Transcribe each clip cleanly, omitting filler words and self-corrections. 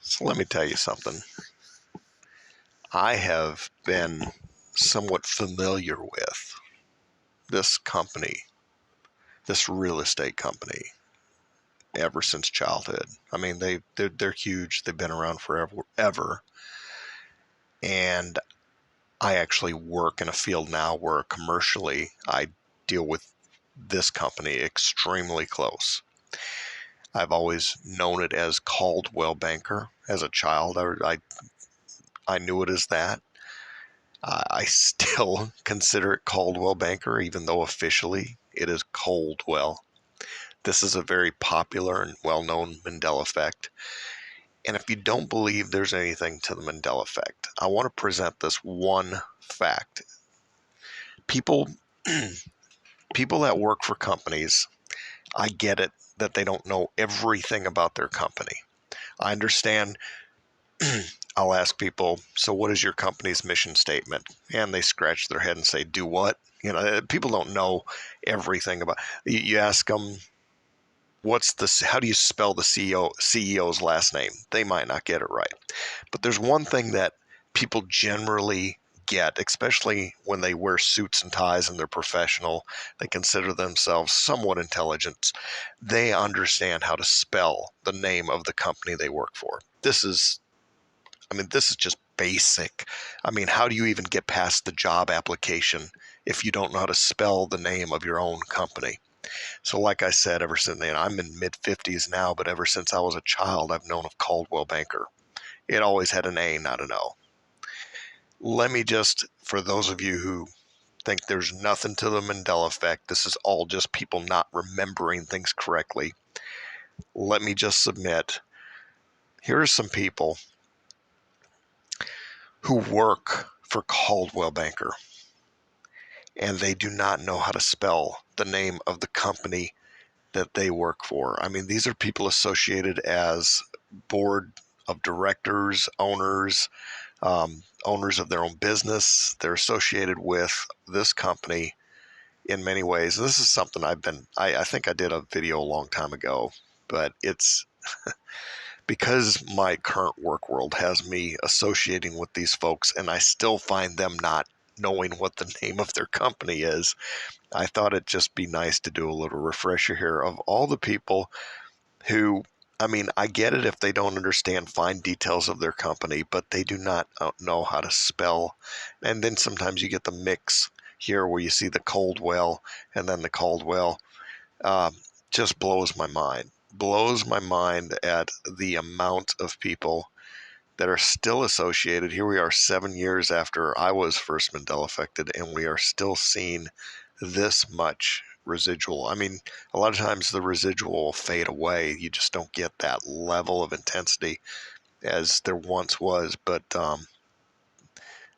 So let me tell you something. I have been somewhat familiar with this company, this real estate company, ever since childhood. I mean, they're huge. They've been around forever, ever. And I actually work in a field now where commercially I deal with this company extremely close. I've always known it as Caldwell Banker. As a child, I knew it as that. I still consider it Caldwell Banker, even though officially it is Coldwell. This is a very popular and well-known Mandela Effect. And if you don't believe there's anything to the Mandela Effect, I want to present this one fact. People, people that work for companies, I get it that they don't know everything about their company. I understand. I'll ask people, so what is your company's mission statement? And they scratch their head and say, do what? People don't know everything about. You ask them, how do you spell the CEO's last name? They might not get it right. But there's one thing that people generally get, especially when they wear suits and ties and they're professional, they consider themselves somewhat intelligent. They understand how to spell the name of the company they work for. This is just basic. How do you even get past the job application if you don't know how to spell the name of your own company? So like I said, ever since then, I'm in mid-50s now, but ever since I was a child, I've known of Caldwell Banker. It always had an A, not an O. Let me just, for those of you who think there's nothing to the Mandela Effect, this is all just people not remembering things correctly, let me just submit, here are some people who work for Caldwell Banker, and they do not know how to spell the name of the company that they work for. These are people associated as board of directors, owners, owners of their own business. They're associated with this company in many ways. This is something I think I did a video a long time ago, but it's because my current work world has me associating with these folks and I still find them not knowing what the name of their company is. I thought it'd just be nice to do a little refresher here of all the people who, I get it if they don't understand fine details of their company, but they do not know how to spell. And then sometimes you get the mix here where you see the Coldwell and then the Caldwell. Just blows my mind. Blows my mind at the amount of people that are still associated. Here we are 7 years after I was first Mandela affected, and we are still seeing this much residual. A lot of times the residual will fade away. You just don't get that level of intensity as there once was. But I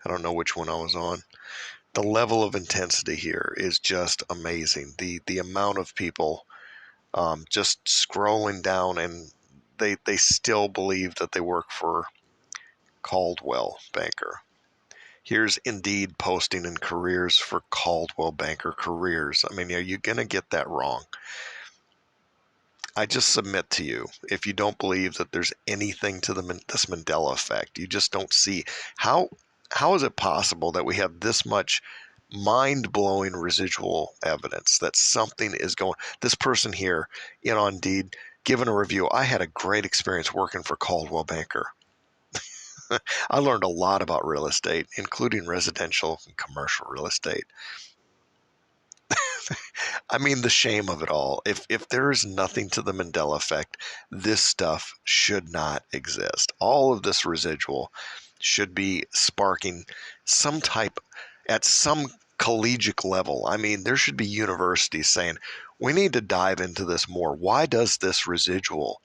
don't know which one I was on. The level of intensity here is just amazing. The amount of people just scrolling down, and they still believe that they work for Caldwell Banker. Here's Indeed posting in careers for Caldwell Banker careers. Are you going to get that wrong? I just submit to you, if you don't believe that there's anything to this Mandela effect, you just don't see how is it possible that we have this much mind-blowing residual evidence that something is going. This person here on Indeed given a review. I had a great experience working for Caldwell Banker. I learned a lot about real estate, including residential and commercial real estate. The shame of it all. If there is nothing to the Mandela effect, this stuff should not exist. All of this residual should be sparking some type, at some collegiate level. There should be universities saying, we need to dive into this more. Why does this residual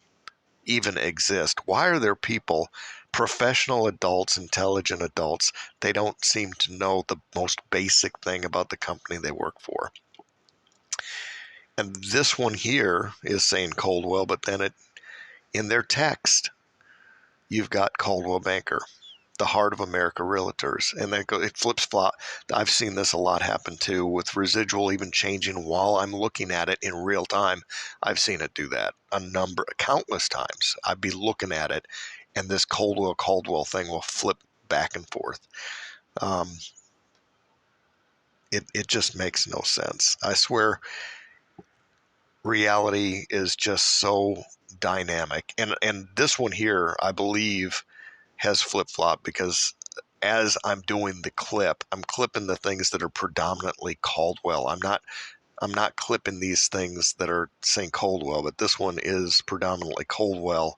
even exist? Why are there people, professional adults, intelligent adults, they don't seem to know the most basic thing about the company they work for? And this one here is saying Coldwell, but then in their text, you've got Coldwell Banker, the heart of America realtors. And then it flips flop. I've seen this a lot happen too, with residual even changing while I'm looking at it in real time. I've seen it do that countless times. I'd be looking at it and this Caldwell thing will flip back and forth. Um, it just makes no sense. I swear, reality is just so dynamic, and this one here, I believe, has flip flop because as I'm doing the clip, I'm clipping the things that are predominantly Caldwell. I'm not clipping these things that are saying Caldwell, but this one is predominantly Caldwell,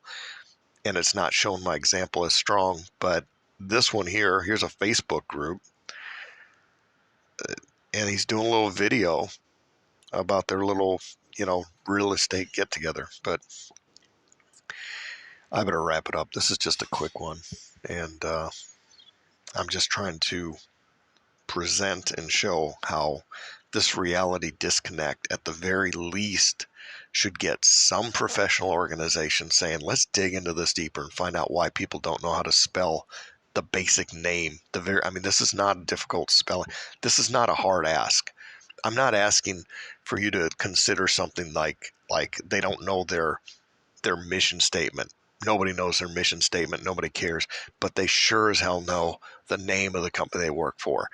and it's not showing my example as strong. But this one here, here's a Facebook group, and he's doing a little video about their little, real estate get together. But I better wrap it up. This is just a quick one, and I'm just trying to present and show how this reality disconnect, at the very least, should get some professional organization saying, let's dig into this deeper and find out why people don't know how to spell the basic name. This is not a difficult spelling. This is not a hard ask. I'm not asking for you to consider something like they don't know their mission statement. Nobody knows their mission statement. Nobody cares, but they sure as hell know the name of the company they work for.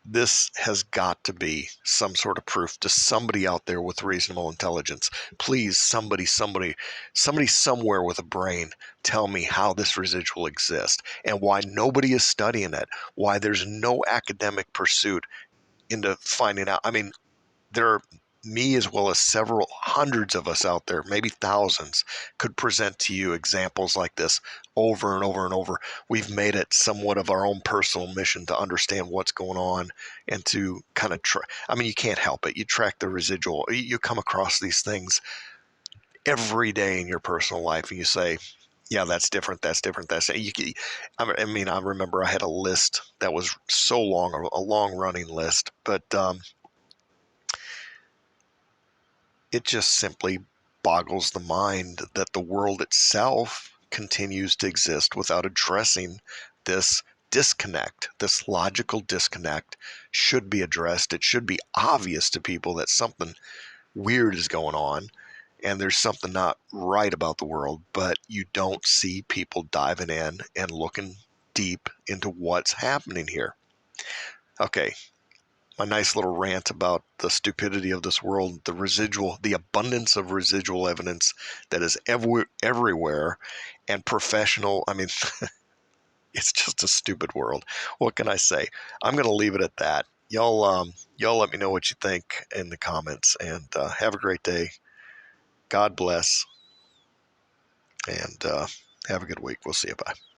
This has got to be some sort of proof to somebody out there with reasonable intelligence. Please, somebody somewhere with a brain, tell me how this residual exists and why nobody is studying it, why there's no academic pursuit into finding out. There are, me as well as several hundreds of us out there, maybe thousands, could present to you examples like this over and over and over. We've made it somewhat of our own personal mission to understand what's going on and to kind of you can't help it. You track the residual. You come across these things every day in your personal life, and you say, yeah, that's different. That's different. I remember I had a list that was so long, a long running list, but it just simply boggles the mind that the world itself continues to exist without addressing this disconnect. This logical disconnect should be addressed. It should be obvious to people that something weird is going on and there's something not right about the world, but you don't see people diving in and looking deep into what's happening here. Okay, my nice little rant about the stupidity of this world, the abundance of residual evidence that is everywhere, and professional. It's just a stupid world. What can I say? I'm going to leave it at that. Y'all let me know what you think in the comments, and have a great day. God bless, and have a good week. We'll see you. Bye.